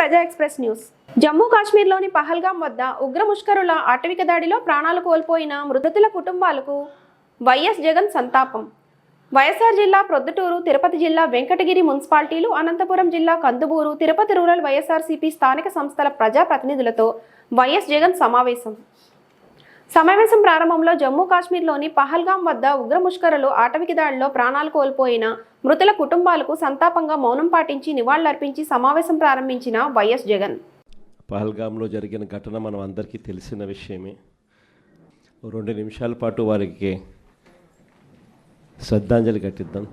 ప్రజా express news. Jammu కాశ్మీర్లోని పహల్గాం వద్ద ఉగ్ర ముష్కరుల ఆటవిక దాడిలో ప్రాణాలు కోల్పోయిన మృతుల కుటుంబాలకు వైఎస్ జగన్ సంతాపం. వైఎస్ఆర్ జిల్లా ప్రొద్దుటూరు, తిరుపతి జిల్లా వెంకటగిరి మున్సిపాలిటీలు, అనంతపురం జిల్లా కందుబూరు, తిరుపతి రూరల్ వైఎస్ఆర్సీపీ స్థానిక సంస్థల ప్రజాప్రతినిధులతో వైఎస్ జగన్ సమావేశం ప్రారంభంలో జమ్మూ కాశ్మీర్లోని పహల్గాం వద్ద ఉగ్ర ముష్కరులు ఆటవిక దాడిలో ప్రాణాలు కోల్పోయిన మృతుల కుటుంబాలకు సంతాపంగా మౌనం పాటించి నివాళులర్పించి సమావేశం ప్రారంభించిన వైఎస్ జగన్. పహల్గాంలో జరిగిన ఘటన మనం అందరికీ తెలిసిన విషయమే. 2 నిమిషాల పాటు వారికి శ్రద్ధాంజలి ఘటిద్దాం.